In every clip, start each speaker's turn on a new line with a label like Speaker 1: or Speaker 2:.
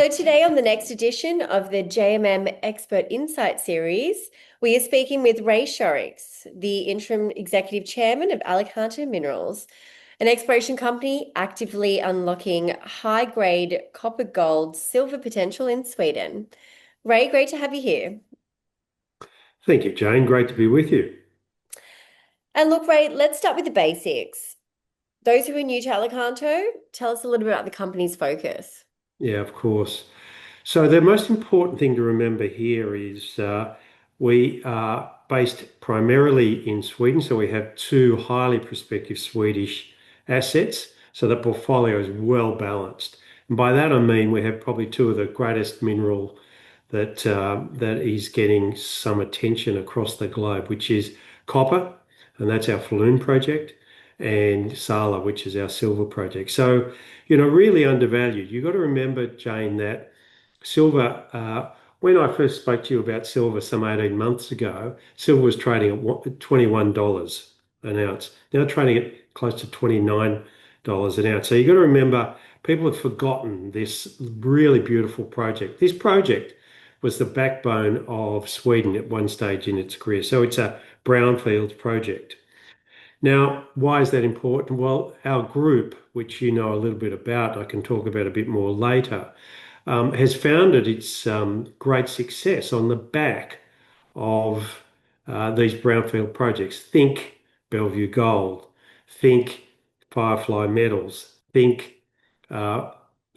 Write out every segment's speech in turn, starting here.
Speaker 1: So today on the next edition of the JMM Expert Insight Series, we are speaking with Ray Shorrocks, the Interim Executive Chairman of Alicanto Minerals, an exploration company actively unlocking high-grade copper, gold, silver potential in Sweden. Ray, great to have you here.
Speaker 2: Thank you, Jane. Great to be with you.
Speaker 1: And look, Ray, let's start with the basics. Those who are new to Alicanto, tell us a little bit about the company's focus.
Speaker 2: Yeah, of course. So the most important thing to remember here is we are based primarily in Sweden. So we have two highly prospective Swedish assets. So the portfolio is well balanced. And by that I mean we have probably two of the greatest mineral that is getting some attention across the globe, which is copper, and that's our Falun project, and Sala, which is our silver project. So, really undervalued. You've got to remember, Jane, that silver, when I first spoke to you about silver some 18 months ago, silver was trading at $21 an ounce. Now trading at close to $29 an ounce. So you've got to remember, people have forgotten this really beautiful project. This project was the backbone of Sweden at one stage in its career. So it's a brownfield project. Now, why is that important? Well, our group, which you know a little bit about, I can talk about a bit more later, has founded its great success on the back of these brownfield projects. Think Bellevue Gold, think Firefly Metals, think uh,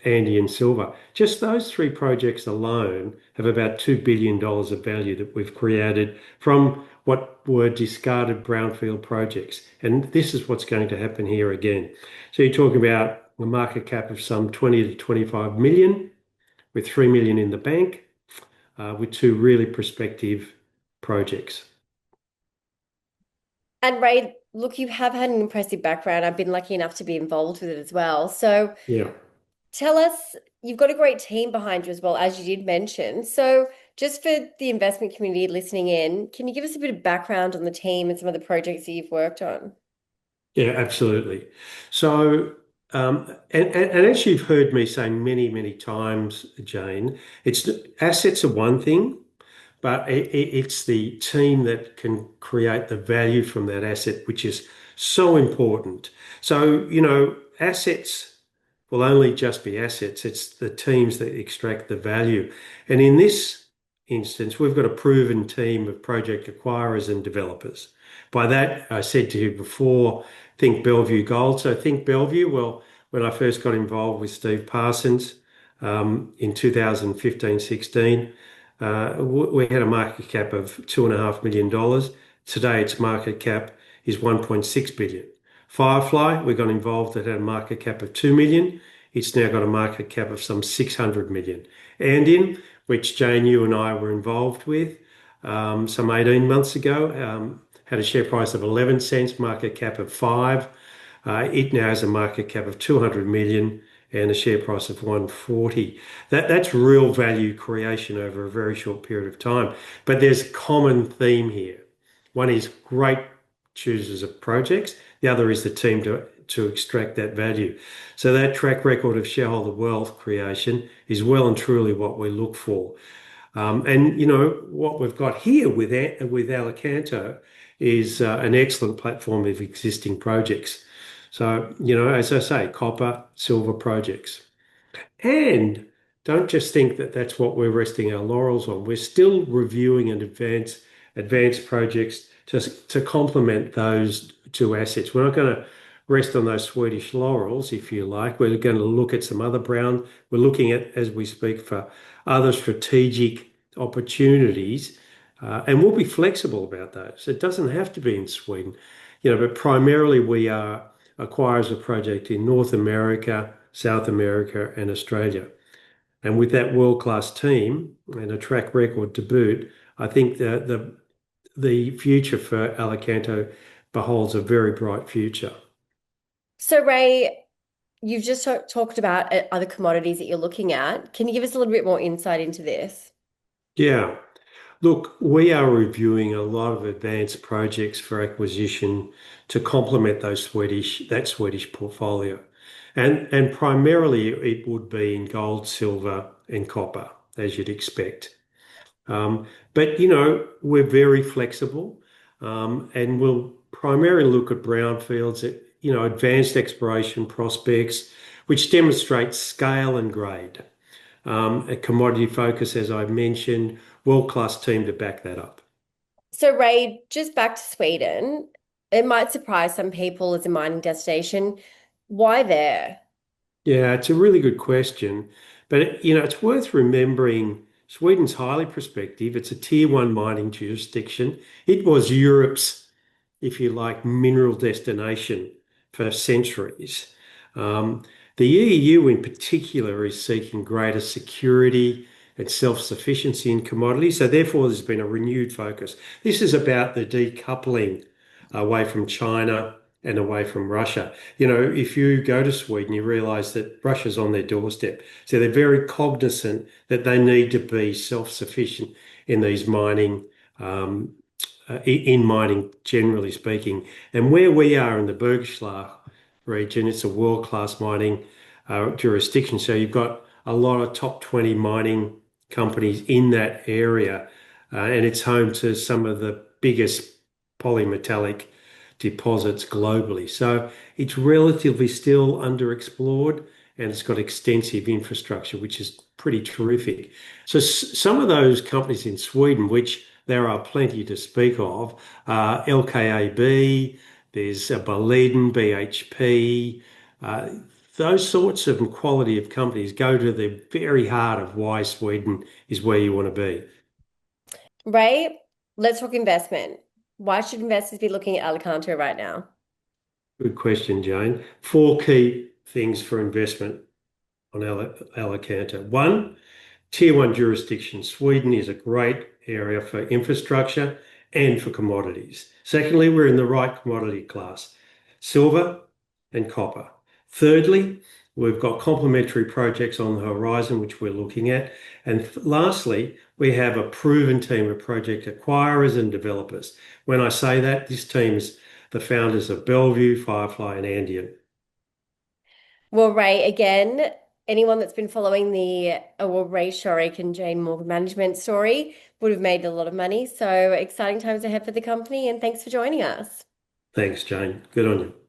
Speaker 2: Andean Silver. Just those three projects alone have about $2 billion of value that we've created from what were discarded brownfield projects. And this is what's going to happen here again. So you're talking about a market cap of some 20 to 25 million, with 3 million in the bank, with two really prospective projects.
Speaker 1: And Ray, look, you have had an impressive background. I've been lucky enough to be involved with it as well. So
Speaker 2: Yeah.
Speaker 1: tell us, you've got a great team behind you as well, as you did mention. So just for the investment community listening in, can you give us a bit of background on the team and some of the projects that you've worked on?
Speaker 2: Yeah, absolutely. So, and as you've heard me say many, many times, Jane, it's assets are one thing, but it's the team that can create the value from that asset, which is so important. So, assets will only just be assets. It's the teams that extract the value. And in this instance, we've got a proven team of project acquirers and developers. By that, I said to you before, think Bellevue Gold. So think Bellevue. Well, when I first got involved with Steve Parsons in 2015-16, we had a market cap of $2.5 million. Today, its market cap is 1.6 billion. Firefly, we got involved that had a market cap of 2 million. It's now got a market cap of some 600 million. Andean, which Jane, you and I were involved with some 18 months ago, had a share price of 11 cents, market cap of 5. It now has a market cap of 200 million and a share price of 140. That's real value creation over a very short period of time. But there's a common theme here. One is great choosers of projects. The other is the team to extract that value. So that track record of shareholder wealth creation is well and truly what we look for. And what we've got here with Alicanto is an excellent platform of existing projects. So, as I say, copper, silver projects. And don't just think that that's what we're resting our laurels on. We're still reviewing and advanced projects to complement those two assets. We're not going to rest on those Swedish laurels, if you like. We're going to look at some other brown. We're looking at, as we speak, for other strategic opportunities, and we'll be flexible about those. It doesn't have to be in Sweden, but primarily we are acquirers of project in North America, South America, and Australia. And with that world-class team and a track record to boot, I think that the future for Alicanto beholds a very bright future.
Speaker 1: So Ray, you've just talked about other commodities that you're looking at. Can you give us a little bit more insight into this?
Speaker 2: Yeah. Look, we are reviewing a lot of advanced projects for acquisition to complement that Swedish portfolio. And primarily it would be in gold, silver, and copper, as you'd expect. But we're very flexible, and we'll primarily look at brownfields, at advanced exploration prospects, which demonstrate scale and grade. A commodity focus, as I mentioned, world-class team to back that up.
Speaker 1: So, Ray, just back to Sweden, it might surprise some people as a mining destination. Why there?
Speaker 2: Yeah, it's a really good question, but it's worth remembering Sweden's highly prospective. It's a tier one mining jurisdiction. It was Europe's, if you like, mineral destination for centuries. Um, the EU in particular is seeking greater security and self-sufficiency in commodities. So therefore, there's been a renewed focus. This is about the decoupling away from China and away from Russia. If you go to Sweden, you realize that Russia's on their doorstep. So they're very cognizant that they need to be self-sufficient in these mining, in mining, generally speaking. And where we are in the Bergslagen region, it's a world-class mining jurisdiction. So you've got a lot of top 20 mining companies in that area, and it's home to some of the biggest polymetallic deposits globally. So it's relatively still underexplored, and it's got extensive infrastructure, which is pretty terrific. So some of those companies in Sweden, which there are plenty to speak of, LKAB, there's Boliden, BHP, uh, those sorts of quality of companies go to the very heart of why Sweden is where you want to be.
Speaker 1: Ray, let's talk investment. Why should investors be looking at Alicanto right now?
Speaker 2: Good question, Jane. Four key things for investment on Alicanto. One, tier one jurisdiction. Sweden is a great area for infrastructure and for commodities. Secondly, we're in the right commodity class, silver and copper. Thirdly, we've got complementary projects on the horizon, which we're looking at. And lastly, we have a proven team of project acquirers and developers. When I say that, this team is the founders of Bellevue, Firefly, and Andean.
Speaker 1: Well, Ray, again, anyone that's been following the Ray Shorrock and Jane Morgan management story would have made a lot of money. So exciting times ahead for the company, and thanks for joining us.
Speaker 2: Thanks, Jane. Good on you.